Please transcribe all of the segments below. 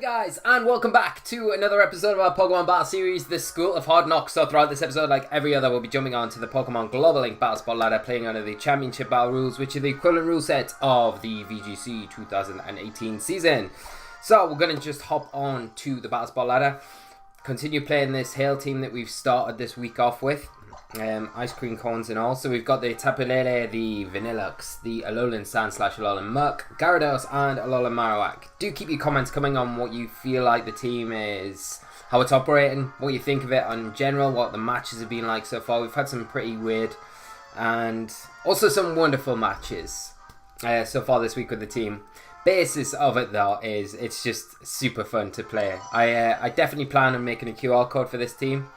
Guys, and welcome back to another episode of our Pokemon Battle Series, the School of Hard Knocks. So throughout this episode, like every other, we'll be jumping on to the Pokemon Global Link Battle Spot ladder, playing under the Championship Battle rules, which are the equivalent rule set of the VGC 2018 season. So we're going to just hop on to the Battle Spot ladder, continue playing this Hail team that we've started this week off with. Ice cream cones and all. So we've got the Tapu Lele, the Vanilluxe, the Alolan Sandslash, Alolan Muck, Gyarados, and Alolan Marowak. Do keep your comments coming on what you feel like the team is, how it's operating, what you think of it in general, what the matches have been like so far. We've had some pretty weird and also some wonderful matches so far this week with the team. Basis of it though is it's just super fun to play. I definitely plan on making a QR code for this team.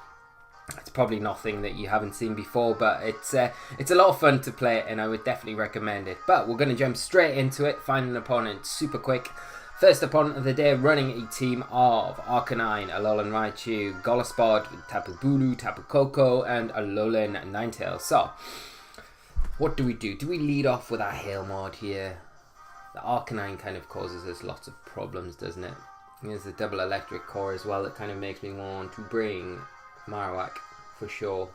It's probably nothing that you haven't seen before, but it's a lot of fun to play, and I would definitely recommend it. But we're going to jump straight into it, find an opponent super quick. First opponent of the day, running a team of Arcanine, Alolan Raichu, Goliath, Tapu Bulu, Tapu Koko, and Alolan Ninetales. So, what do we do? Do we lead off with our Hail mod here? The Arcanine kind of causes us lots of problems, doesn't it? There's the double electric core as well that kind of makes me want to bring Marowak for sure.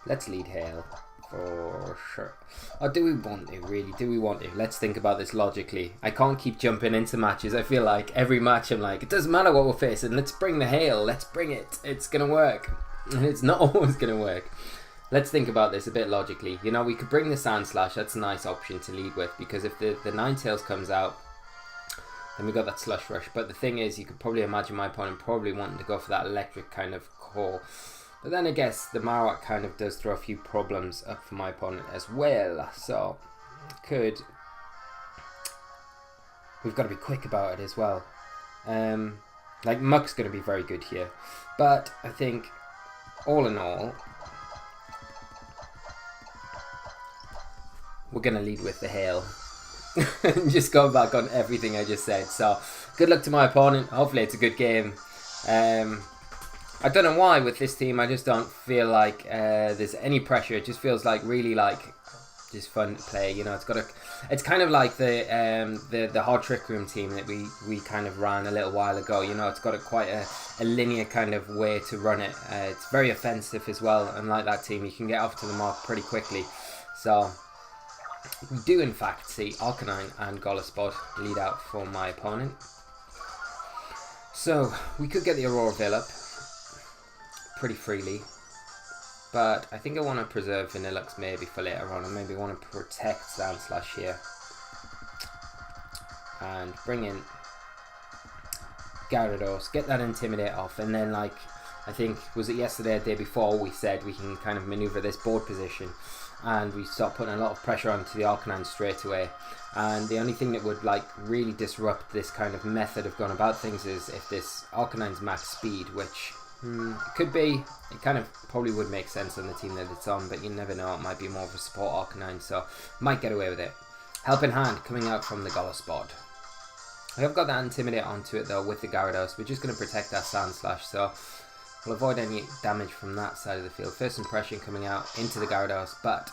Let's lead Hail for sure. Or do we want to really? Do we want to? Let's think about this logically. I can't keep jumping into matches. I feel like every match I'm like, it doesn't matter what we're facing. Let's bring the Hail. Let's bring it. It's gonna work. And it's not always gonna work. Let's think about this a bit logically. You know, we could bring the Sandslash. That's a nice option to lead with, because if the Ninetales comes out, then we got that Slush Rush. But the thing is, you could probably imagine my opponent probably wanting to go for that electric kind of core. But then I guess the Marowak kind of does throw a few problems up for my opponent as well. So, we've got to be quick about it as well. Like, Muck's going to be very good here. But I think, all in all, we're going to lead with the Hail. Just go back on everything I just said. So, good luck to my opponent. Hopefully it's a good game. I don't know why with this team. I just don't feel like there's any pressure. It just feels like really like just fun to play. You know, it's kind of like the Hard Trick Room team that we kind of ran a little while ago. You know, it's got quite a linear kind of way to run it. It's very offensive as well. And like that team, you can get off to the mark pretty quickly. So, we do in fact see Arcanine and Goliath lead out for my opponent. So we could get the Aurora Veil up pretty freely, but I think I want to preserve Vanilluxe maybe for later on, and maybe want to protect Sandslash here and bring in Gyarados, get that Intimidate off, and then like I think was it yesterday or the day before we said we can kind of maneuver this board position. And we start putting a lot of pressure onto the Arcanine straight away. And the only thing that would like really disrupt this kind of method of going about things is if this Arcanine's max speed, which could be, it kind of probably would make sense on the team that it's on, but you never know, it might be more of a support Arcanine, so might get away with it. Helping Hand coming out from the Goliath. I have got that Intimidate onto it though with the Gyarados. We're just going to protect our Sandslash, so we'll avoid any damage from that side of the field. First Impression coming out into the Gyarados, but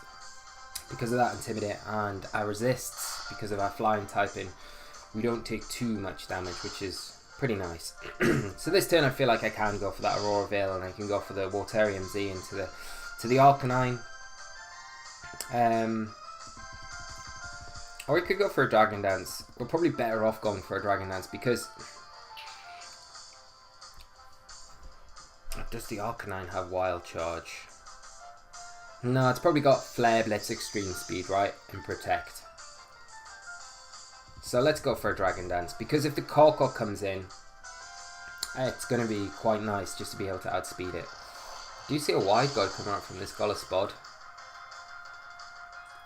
because of that Intimidate and our Resists, because of our Flying typing, we don't take too much damage, which is pretty nice. So this turn I feel like I can go for that Aurora Veil, and I can go for the Waterium Z into the Arcanine. Or we could go for a Dragon Dance. We're probably better off going for a Dragon Dance, because does the Arcanine have Wild Charge? No, it's probably got Flare Blitz Extreme Speed, right? And Protect. So let's go for a Dragon Dance, because if the Koko comes in, it's going to be quite nice just to be able to outspeed it. Do you see a Wide Guard coming out from this Goliath?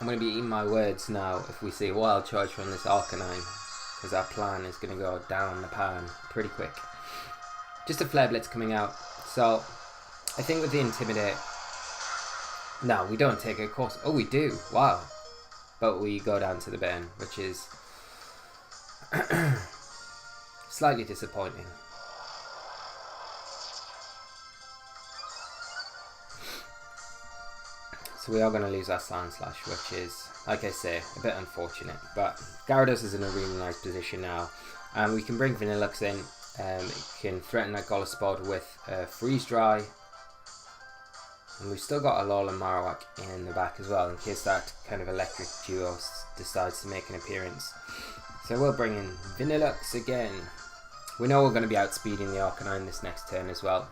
I'm going to be eating my words now if we see a Wild Charge from this Arcanine, because our plan is going to go down the pan pretty quick. Just a Flare Blitz coming out. So, I think with the Intimidate, no, we don't take it, of course. Oh, we do. Wow. But we go down to the burn, which is slightly disappointing. So we are going to lose our Sandslash, which is, like I say, a bit unfortunate. But Gyarados is in a really nice position now. And we can bring Vanilluxe in. It can threaten that Goliath with Freeze Dry. And we've still got Alolan Marowak in the back as well, in case that kind of electric duo decides to make an appearance. So we'll bring in Vanilluxe again. We know we're going to be outspeeding the Arcanine this next turn as well.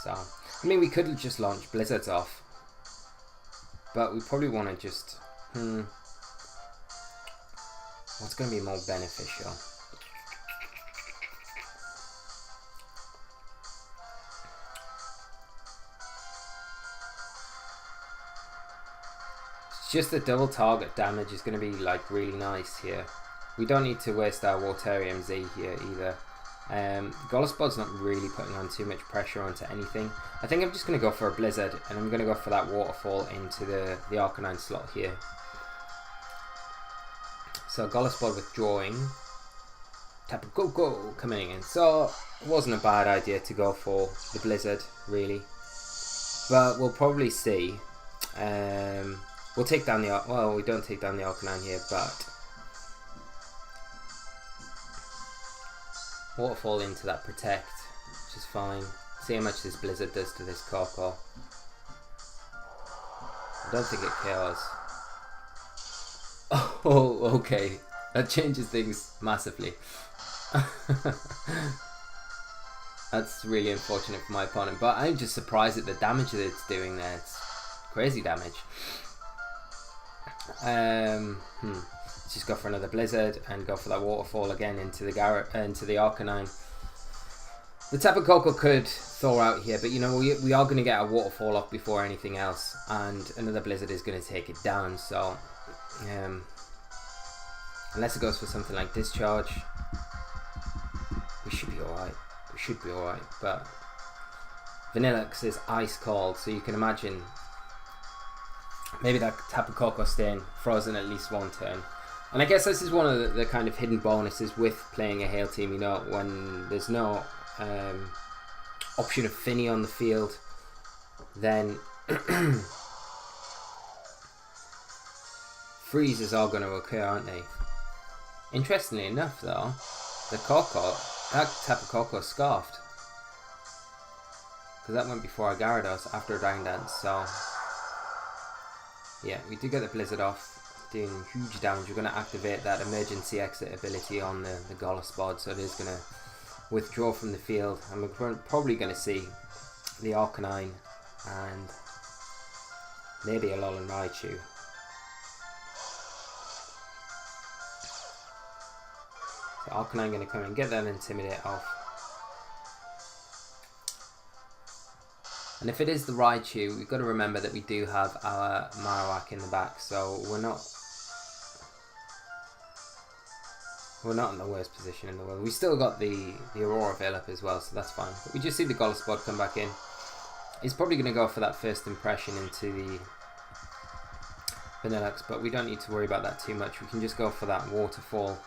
So, I mean, we could have just launched Blizzards off. But we probably want to just... what's going to be more beneficial? Just the double target damage is going to be like really nice here. We don't need to waste our Waterium Z here either. Goliath's not really putting on too much pressure onto anything. I think I'm just going to go for a Blizzard, and I'm going to go for that Waterfall into the Arcanine slot here. So Goliath's withdrawing. Tapu Koko coming in. So it wasn't a bad idea to go for the Blizzard, really. But we'll probably see. We'll take down the... well, we don't take down the Arcanine here, but... Waterfall into that Protect, which is fine. See how much this Blizzard does to this Koko. I don't think it kills. Oh, okay. That changes things massively. That's really unfortunate for my opponent, but I'm just surprised at the damage that it's doing there. It's crazy damage. Let's just go for another Blizzard and go for that Waterfall again into the Arcanine. The Tapu Koko could thaw out here, but you know, we are going to get a Waterfall off before anything else, and another Blizzard is going to take it down. So unless it goes for something like Discharge, we should be alright. We should be alright, but Vanilluxe is ice cold, so you can imagine maybe that Tapu Koko staying frozen at least one turn. And I guess this is one of the kind of hidden bonuses with playing a Hail team, you know, when there's no option of Finny on the field, then freezes are going to occur, aren't they? Interestingly enough, though, that Tapu Koko scarfed, because that went before our Gyarados after a Dragon Dance. So yeah, we do get the Blizzard off, doing huge damage. We're going to activate that emergency exit ability on the Goliath, so it is going to withdraw from the field, and we're probably going to see the Arcanine and maybe a Alolan Raichu. So Arcanine going to come and get that Intimidate off. And if it is the Raichu, we've got to remember that we do have our Marowak in the back, so we're not in the worst position in the world. We still got the Aurora Veil up as well, so that's fine. But we just see the Goliath come back in. He's probably going to go for that first impression into the Vanilluxe, but we don't need to worry about that too much. We can just go for that Waterfall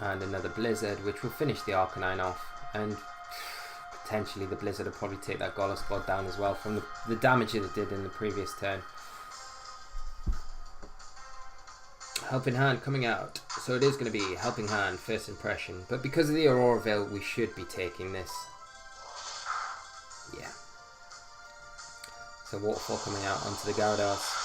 and another Blizzard, which will finish the Arcanine off, and potentially the Blizzard will probably take that Goliath down as well from the damage that it did in the previous turn. Helping Hand coming out, so it is going to be Helping Hand, first impression, but because of the Aurora Veil we should be taking this. Yeah. So Waterfall coming out onto the Gyarados.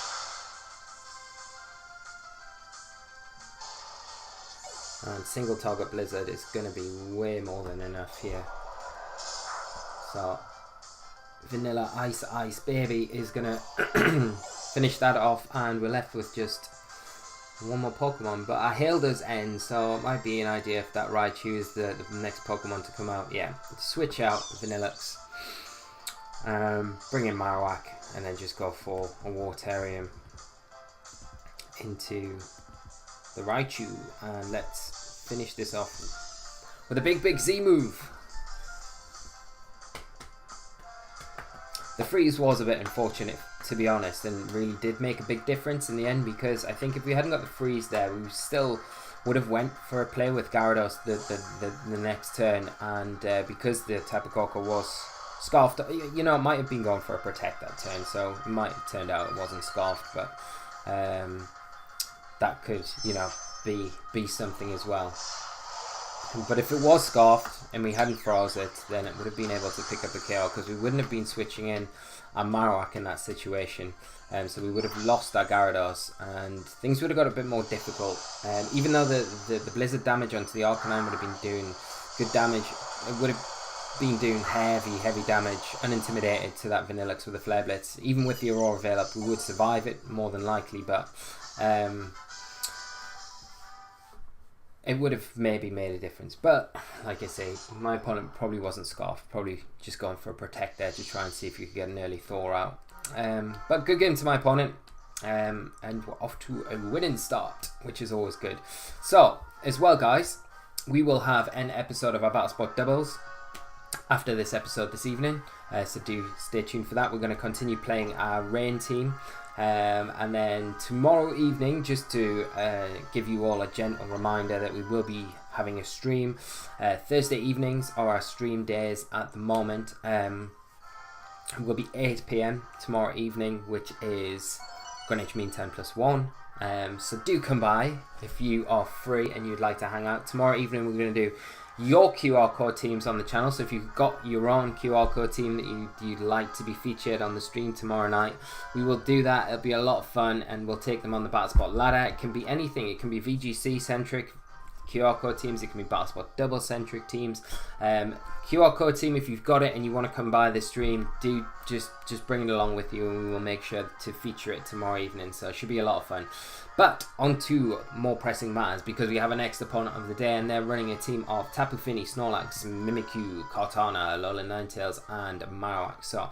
And single target Blizzard is going to be way more than enough here. So Vanilla Ice Baby is going to finish that off, and we're left with just one more Pokemon. But our hail does end, so it might be an idea if that Raichu is the next Pokemon to come out. Yeah, switch out Vanilluxe, bring in Marowak, and then just go for a Waterium into the Raichu, and let's finish this off with a big Z move. The freeze was a bit unfortunate, to be honest, and really did make a big difference in the end, because I think if we hadn't got the freeze there, we still would have went for a play with Gyarados the next turn, and because the Tapu Koko was Scarfed, you know, it might have been going for a protect that turn, so it might have turned out it wasn't Scarfed, but that could, you know, be something as well. But if it was Scarfed and we hadn't froze it, then it would have been able to pick up the KO, because we wouldn't have been switching in a Marowak in that situation. So we would have lost our Gyarados and things would have got a bit more difficult. Even though the Blizzard damage onto the Arcanine would have been doing good damage, it would have been doing heavy damage, unintimidated to that Vanilluxe with a Flare Blitz. Even with the Aurora Veil up, we would survive it more than likely, but it would have maybe made a difference. But like I say, my opponent probably wasn't Scarfed, probably just going for a Protect there to try and see if you could get an early Thaw out. But good game to my opponent, and we're off to a winning start, which is always good. So as well, guys, we will have an episode of our Battle Spot doubles after this episode this evening, so do stay tuned for that. We're going to continue playing our Rain team, and then tomorrow evening, just to give you all a gentle reminder that we will be having a stream. Thursday evenings are our stream days at the moment. It will be 8 PM tomorrow evening, which is Greenwich Mean Time +1. So do come by if you are free and you'd like to hang out. Tomorrow evening we're going to do your QR code teams on the channel, so if you've got your own QR code team that you'd like to be featured on the stream tomorrow night, we will do that. It'll be a lot of fun and we'll take them on the Battle Spot ladder. It can be anything. It can be VGC centric QR code teams, it can be Battle Spot double centric teams. QR code team, if you've got it and you want to come by the stream, do just bring it along with you and we will make sure to feature it tomorrow evening, so it should be a lot of fun. But on to more pressing matters, because we have a next opponent of the day and they're running a team of Tapu Fini, Snorlax, Mimikyu, Kartana, Alolan Ninetales and Marowak. So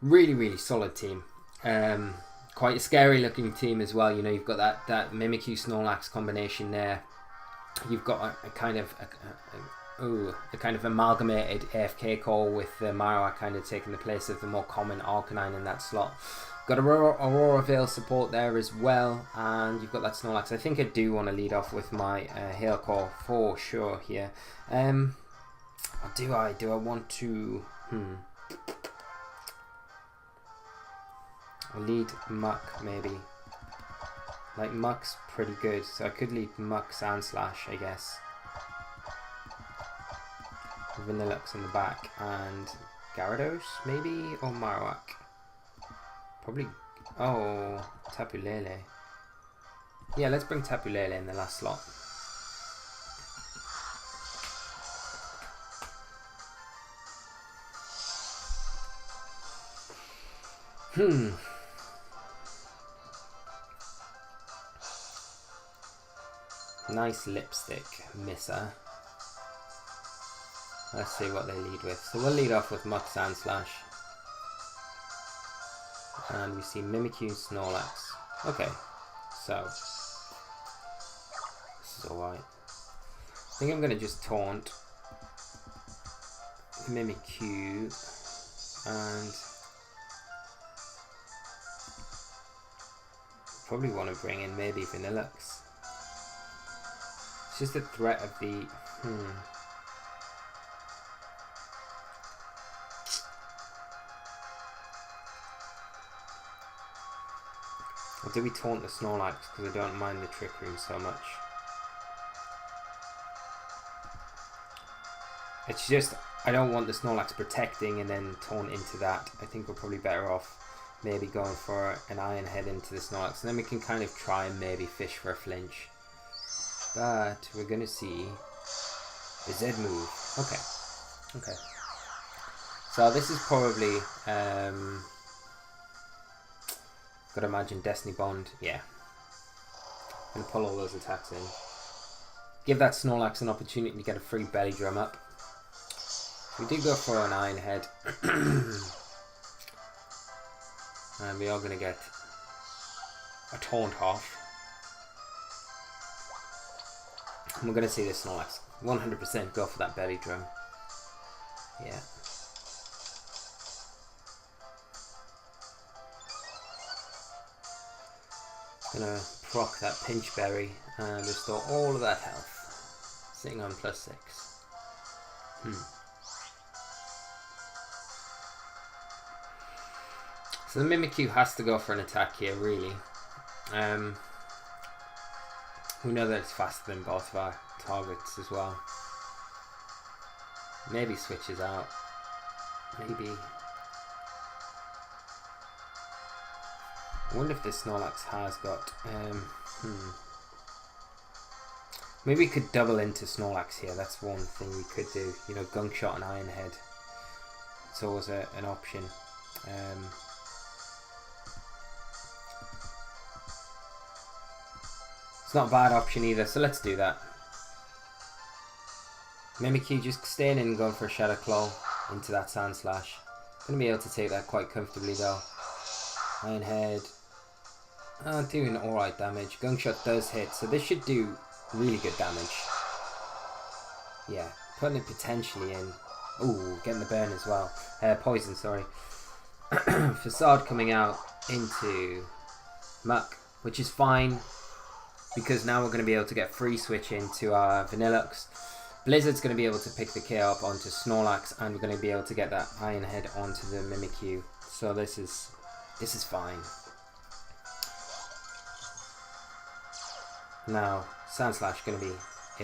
really solid team. Quite a scary looking team as well. You know, you've got that Mimikyu Snorlax combination there. You've got a kind of amalgamated AFK core with the Marowak kind of taking the place of the more common Arcanine in that slot. Got Aurora Veil support there as well, and you've got that Snorlax. I think I do want to lead off with my Hail Core for sure here. Do I want to? I'll lead Muck maybe. Like Muck's pretty good, so I could lead Muck Sandslash, I guess. Vanilluxe in the back and Gyarados maybe, or Marowak. Probably. Oh, Tapu Lele. Yeah, let's bring Tapu Lele in the last slot. Nice lipstick misser. Let's see what they lead with. So we'll lead off with Muck Sandslash. And we see Mimikyu, Snorlax. Okay, so this is alright. I think I'm going to just taunt Mimikyu and probably want to bring in maybe Vanilluxe. It's just the threat of the... Or do we taunt the Snorlax, because I don't mind the Trick Room so much. It's just, I don't want the Snorlax protecting and then taunt into that. I think we're probably better off maybe going for an Iron Head into the Snorlax, and then we can kind of try and maybe fish for a flinch. But we're going to see the Z move. Okay. So this is probably... gotta imagine Destiny Bond. Yeah. Gonna pull all those attacks in. Give that Snorlax an opportunity to get a free belly drum up. We did go for an Iron Head. And we are gonna get a taunt off. And we're gonna see this Snorlax 100% go for that belly drum. Yeah. Gonna proc that Pinch Berry and restore all of that health. Sitting on +6. So the Mimikyu has to go for an attack here, really. We know that it's faster than both of our targets as well. Maybe switches out. Maybe. I wonder if this Snorlax has got... Maybe we could double into Snorlax here. That's one thing we could do. You know, Gunk Shot and Iron Head. It's always an option. It's not a bad option either, so let's do that. Mimikyu just staying in and going for a Shadow Claw into that Sandslash. Gonna be able to take that quite comfortably though. Iron Head. Doing alright damage. Gunk Shot does hit, so this should do really good damage. Yeah, putting it potentially in. Ooh, getting the burn as well. Poison, sorry. Facade coming out into Muck, which is fine. Because now we're going to be able to get free switch into our Vanilluxe. Blizzard's going to be able to pick the KO up onto Snorlax, and we're going to be able to get that Iron Head onto the Mimikyu. So this is fine. Now Sandslash going to be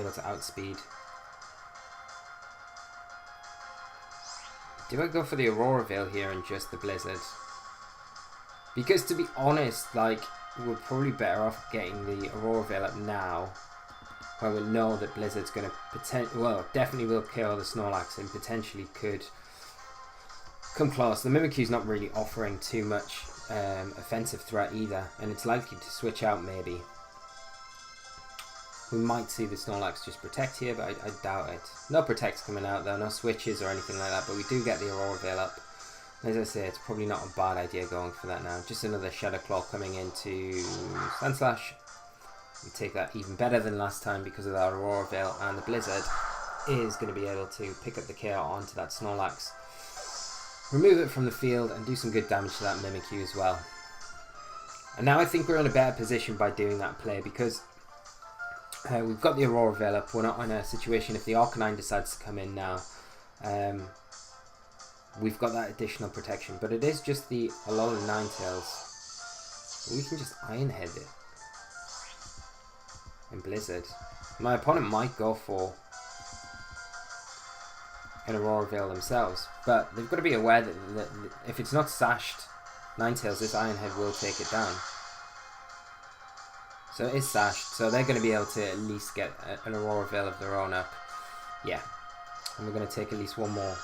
able to outspeed. Do I go for the Aurora Veil here and just the Blizzard? Because to be honest, like, we're probably better off getting the Aurora Veil up now, where we know that Blizzard's going to definitely will kill the Snorlax and potentially could come close. The Mimikyu's not really offering too much offensive threat either, and it's likely to switch out maybe. We might see the Snorlax just protect here, but I doubt it. No protects coming out though, no switches or anything like that, but we do get the Aurora Veil up. As I say, it's probably not a bad idea going for that now. Just another Shadow Claw coming into Sandslash. We take that even better than last time because of that Aurora Veil, and the Blizzard is going to be able to pick up the KO onto that Snorlax, remove it from the field, and do some good damage to that Mimikyu as well. And now I think we're in a better position by doing that play because we've got the Aurora Veil up. We're not in a situation if the Arcanine decides to come in now. We've got that additional protection, but it is just the Alolan Ninetales. We can just Iron Head it. And Blizzard. My opponent might go for an Aurora Veil themselves, but they've got to be aware that if it's not sashed Ninetales, this Iron Head will take it down. So it is sashed, so they're going to be able to at least get an Aurora Veil of their own up. Yeah. And we're going to take at least one more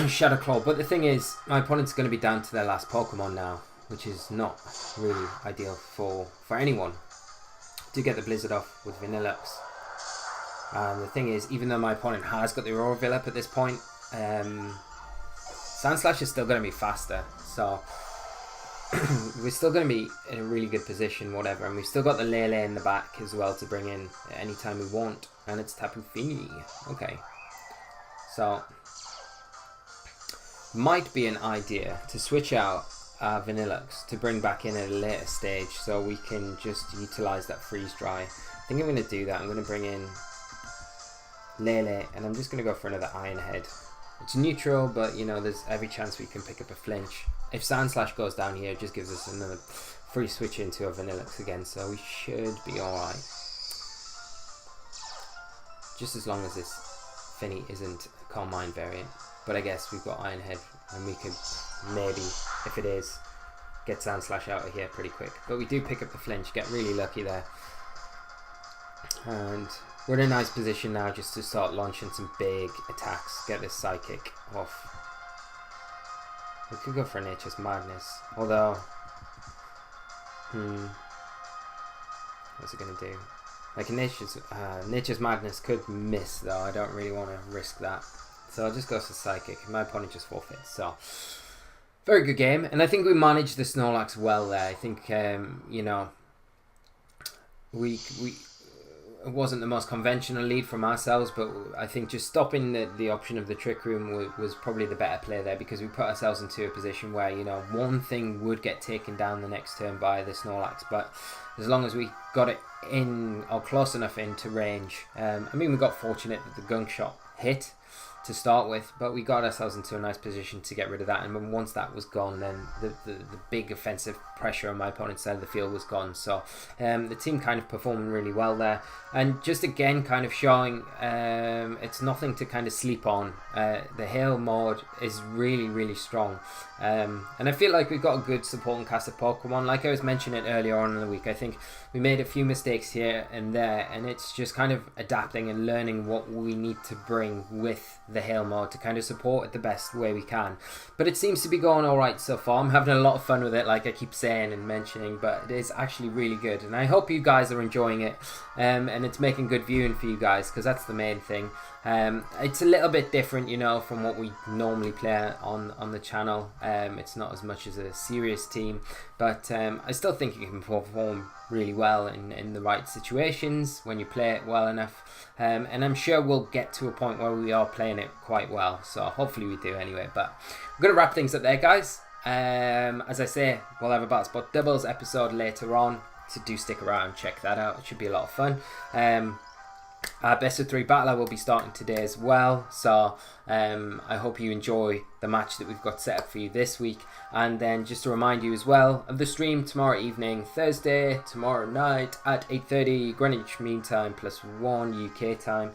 Shadow Claw. But the thing is, my opponent's going to be down to their last Pokemon now, which is not really ideal for anyone. Do get the Blizzard off with Vanilluxe. And the thing is, even though my opponent has got the Aurora Veil up at this point, Sandslash is still going to be faster. So we're still going to be in a really good position, whatever. And we've still got the Lele in the back as well to bring in anytime we want. And it's Tapu Fini. Okay. So might be an idea to switch out Vanilluxe to bring back in at a later stage so we can just utilize that freeze dry. I think I'm going to do that. I'm going to bring in Lele and I'm just going to go for another Iron Head. It's neutral, but you know, there's every chance we can pick up a flinch. If Sandslash goes down here, it just gives us another free switch into a Vanilluxe again, so we should be alright. Just as long as this Finny isn't a Calm Mind variant. But I guess we've got Iron Head and we could maybe, if it is, get Sandslash out of here pretty quick. But we do pick up the flinch, get really lucky there. And we're in a nice position now just to start launching some big attacks, get this Psychic off. We could go for Nature's Madness, although, what's it going to do? Like Nature's Madness could miss though, I don't really want to risk that. So I'll just go for Psychic. My opponent just forfeits. So very good game, and I think we managed the Snorlax well there. I think you know, it wasn't the most conventional lead from ourselves, but I think just stopping the option of the Trick Room was probably the better play there, because we put ourselves into a position where, you know, one thing would get taken down the next turn by the Snorlax, but as long as we got it in or close enough into range, I mean, we got fortunate that the Gunk Shot hit, to start with, but we got ourselves into a nice position to get rid of that, and when once that was gone, then the big offensive pressure on my opponent's side of the field was gone. So the team kind of performing really well there, and just again kind of showing it's nothing to kind of sleep on. The Hail mode is really strong, and I feel like we've got a good supporting cast of Pokemon. Like I was mentioning earlier on in the week, I think we made a few mistakes here and there, and it's just kind of adapting and learning what we need to bring with the Hail mode to kind of support it the best way we can. But it seems to be going alright so far. I'm having a lot of fun with it, like I keep saying and mentioning, but it is actually really good, and I hope you guys are enjoying it, and it's making good viewing for you guys, because that's the main thing. It's a little bit different, you know, from what we normally play on the channel. It's not as much as a serious team, but I still think you can perform really well in the right situations when you play it well enough, and I'm sure we'll get to a point where we are playing it quite well, so hopefully we do anyway. But I'm going to wrap things up there, guys. As I say, we'll have a Battle Spot Doubles episode later on, so do stick around and check that out. It should be a lot of fun. Our best of 3 battler will be starting today as well, so I hope you enjoy the match that we've got set up for you this week. And then just to remind you as well of the stream tomorrow evening, Thursday, tomorrow night at 8:30 Greenwich Mean Time +1 UK time.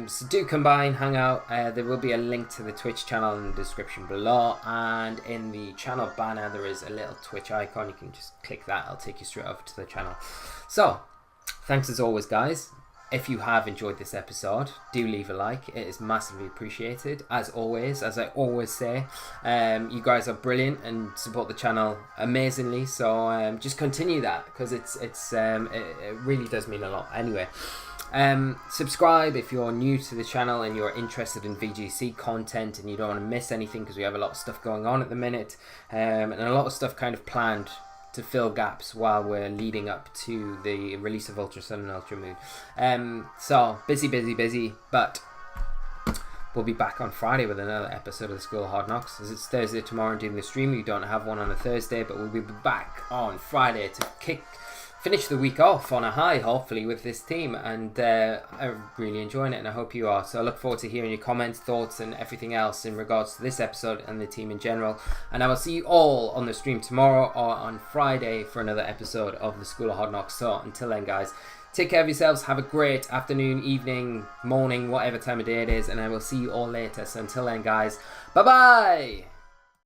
So do come by and hang out. There will be a link to the Twitch channel in the description below, and in the channel banner there is a little Twitch icon. You can just click that, it'll take you straight over to the channel. So thanks as always, guys. If you have enjoyed this episode, do leave a like. It is massively appreciated. As always, as I always say, you guys are brilliant and support the channel amazingly. So just continue that, because it really does mean a lot. Anyway, subscribe if you're new to the channel and you're interested in VGC content and you don't want to miss anything, because we have a lot of stuff going on at the minute, and a lot of stuff kind of planned to fill gaps while we're leading up to the release of Ultra Sun and Ultra Moon. So busy, but we'll be back on Friday with another episode of the School of Hard Knocks, as it's Thursday tomorrow and doing the stream. We don't have one on a Thursday, but we'll be back on Friday to finish the week off on a high, hopefully, with this team, and I'm really enjoying it, and I hope you are. So I look forward to hearing your comments, thoughts, and everything else in regards to this episode and the team in general. And I will see you all on the stream tomorrow or on Friday for another episode of the School of Hard Knocks. So until then, guys, take care of yourselves, have a great afternoon, evening, morning, whatever time of day it is, and I will see you all later. So until then, guys, bye bye.